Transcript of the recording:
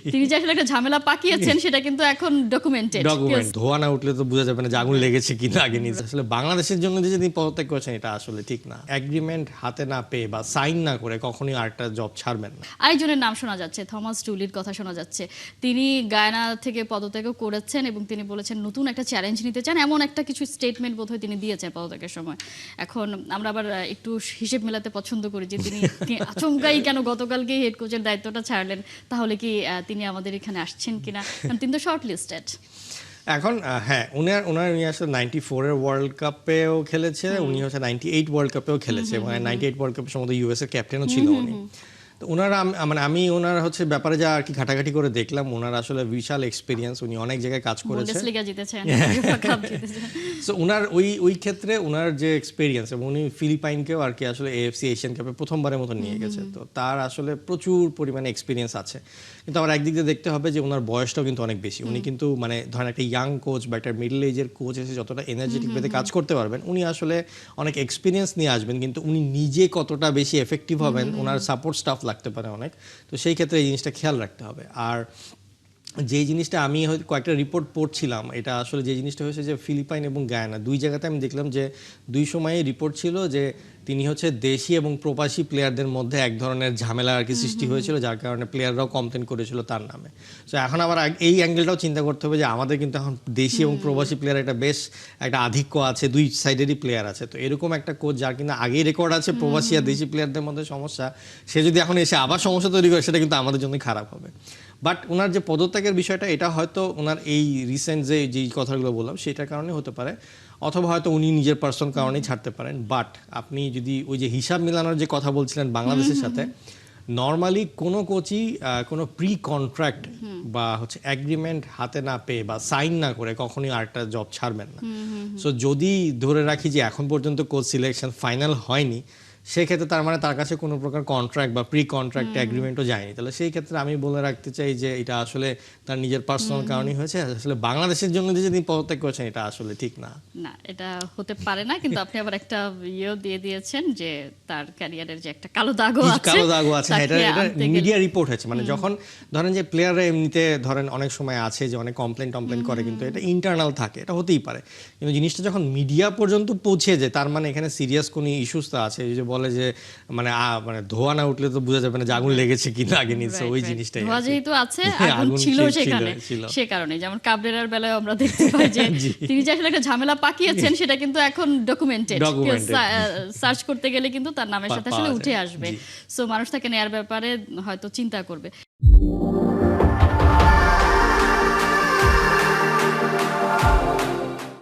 তিনি যে আসলে একটা ঝামেলা পাকিয়েছেন সেটা কিন্তু এখন ডকুমেন্টেড। ধোয়া না উঠলে তো বোঝা যাবে না যে আগুন লেগেছে কিনা আগে নিজে। আসলে বাংলাদেশের জন্য যে তিনি পদত্যাগ করেছেন এটা আসলে ঠিক না। এগ্রিমেন্ট হাতে না পেয়ে বা সাইন না করে কখনোই আরেকটা জব ছাড়বেন না। আরেকজনের নাম শোনা যাচ্ছে, থমাস টুলির কথা শোনা যাচ্ছে। তিনি গায়ানা থেকে পদত্যাগও করেছেন এবং তিনি বলেছেন নতুন একটা চ্যালেঞ্জ নিতে চান, এমন একটা কিছু স্টেটমেন্ট বোধহয় তিনি দিয়েছেন পদত্যাগের সময়। এখন আমরা আবার একটু হিসেব মেলাতে পছন্দ করি যে তিনি আচমকাই কেন গতকালকেই হেড কোচের দায়িত্বটা ছাড়লেন, তাহলে কি তিনি আমাদের এখানে আসছেন কিনা, কারণ তিনি তো শর্ট লিস্টেড। এখন হ্যাঁ, উনি আসলে 94 এর ওয়ার্ল্ড কাপেও খেলেছে, উনি হচ্ছে 98 ওয়ার্ল্ড কাপেও খেলেছে এবং 98 ওয়ার্ল্ড কাপের সম্বন্ধে ইউএস এর ক্যাপ্টেনও ছিল উনি। তো ওনারা মানে আমি ওনার হচ্ছে ব্যাপারে যা আর কি ঘাটাঘাটি করে দেখলাম, ওনার আসলে বিশাল এক্সপিরিয়েন্স, উনি অনেক জায়গায় কাজ করেছে, বুন্ডেসলিগা জিতেছেন, ইউএফএ কাপ জিতেছেন। সো ওনার ওই ক্ষেত্রে ওনার যে এক্সপিরিয়েন্স, এবং উনি ফিলিপাইনকেও আর কি আসলে এএফসি এশিয়ান কাপে প্রথমবারের মতো নিয়ে গেছে, তো তার আসলে প্রচুর পরিমাণে এক্সপিরিয়েন্স আছে। কিন্তু আবার একদিক দিয়ে দেখতে হবে যে ওনার বয়সটাও কিন্তু অনেক বেশি। উনি কিন্তু মানে ধরেন একটা ইয়াং কোচ বা একটা মিডল এজের কোচ এসে যতটা এনার্জেটিক ভেবে কাজ করতে পারবেন, উনি আসলে অনেক এক্সপিরিয়েন্স নিয়ে আসবেন, কিন্তু উনি নিজে কতটা বেশি এফেক্টিভ হবেন, ওনার সাপোর্ট স্টাফ লাগতে পারে অনেক। তো সেই ক্ষেত্রে এই জিনিসটা খেয়াল রাখতে হবে। আর যে জিনিসটা আমি কয়েকটা রিপোর্ট পড়ছিলাম, এটা আসলে যে জিনিসটা হয়েছে যে ফিলিপাইন এবং গায়ানা দুই জায়গাতে আমি দেখলাম যে দুই সময়ে রিপোর্ট ছিল যে তিনি হচ্ছে দেশি এবং প্রবাসী প্লেয়ারদের মধ্যে এক ধরনের ঝামেলা আর কি সৃষ্টি হয়েছিল, যার কারণে প্লেয়াররাও কমপ্লেন করেছিল তার নামে। তো এখন আবার এই অ্যাঙ্গেলটাও চিন্তা করতে হবে যে আমাদের কিন্তু এখন দেশি এবং প্রবাসী প্লেয়ার একটা বেশ একটা আধিক্য আছে, দুই সাইডেরই প্লেয়ার আছে। তো এরকম একটা কোচ যার কিনা আগেই রেকর্ড আছে প্রবাসী আর দেশি প্লেয়ারদের মধ্যে সমস্যা, সে যদি এখন এসে আবার সমস্যা তৈরি করে, সেটা কিন্তু আমাদের জন্যই খারাপ হবে। বাট ওনার যে পদত্যাগের বিষয়টা, এটা হয়তো ওনার এই রিসেন্ট যেই কথাগুলো বললাম সেটার কারণে হতে পারে, অথবা হয়তো উনি নিজের পার্সোনাল কারণেই ছাড়তে পারেন। বাট আপনি যদি ওই যে হিসাব মিলানোর যে কথা বলছিলেন বাংলাদেশের সাথে, নর্মালি কোনো কোচই কোনো প্রি কন্ট্রাক্ট বা হচ্ছে এগ্রিমেন্ট হাতে না পেয়ে বা সাইন না করে কখনোই আরেকটা জব ছাড়বেন না। সো যদি ধরে রাখি যে এখন পর্যন্ত কোচ সিলেকশন ফাইনাল হয়নি, সেক্ষেত্রে তার মানে তার কাছে কোনো প্রকার কন্ট্রাক্ট বা প্রি কন্ট্রাক্ট এগ্রিমেন্টও যায়নি, তাহলে সেই ক্ষেত্রে আমি বলে রাখতে চাই যে এটা আসলে তার নিজের পার্সোনাল কারণেই হয়েছে। আসলে বাংলাদেশের জন্য যে তিনি পদত্যাগ করেছেন এটা আসলে ঠিক না। না, এটা হতে পারে না। কিন্তু আপনি আবার একটা ইয়েও দিয়ে দিয়েছেন যে তার ক্যারিয়ারের যে একটা কালো দাগও আছে, এটা মিডিয়া রিপোর্ট হয়েছে। মানে যখন ধরেন যে প্লেয়াররা এমনিতে ধরেন অনেক সময় আছে যে অনেক কমপ্লেন করে, কিন্তু এটা ইন্টারনাল থাকে, এটা হতেই পারে। কিন্তু জিনিসটা যখন মিডিয়া পর্যন্ত পৌঁছে যায়, তার মানে এখানে সিরিয়াস কোনো ইস্যুস তো আছে। যে বলে যে মানে মানে ধোয়া না উঠলে তো বোঝা যাবে না যে আগুন লেগেছে কিনা আগে নিচে, ওই জিনিসটাই। ধোয়া যেহেতু আছে, আগুন ছিল সেখানে, সে কারণে যেমন কাবরেরার বেলায় আমরা দেখতে পাই যে তিনি যে আসলে একটা ঝামেলা পাকিয়েছেন সেটা কিন্তু এখন ডকুমেন্টেড। সার্চ করতে গেলে কিন্তু তার নামের সাথে আসলে উঠে আসবে। সো মানুষ তাকে নেয়ার ব্যাপারে হয়তো চিন্তা করবে।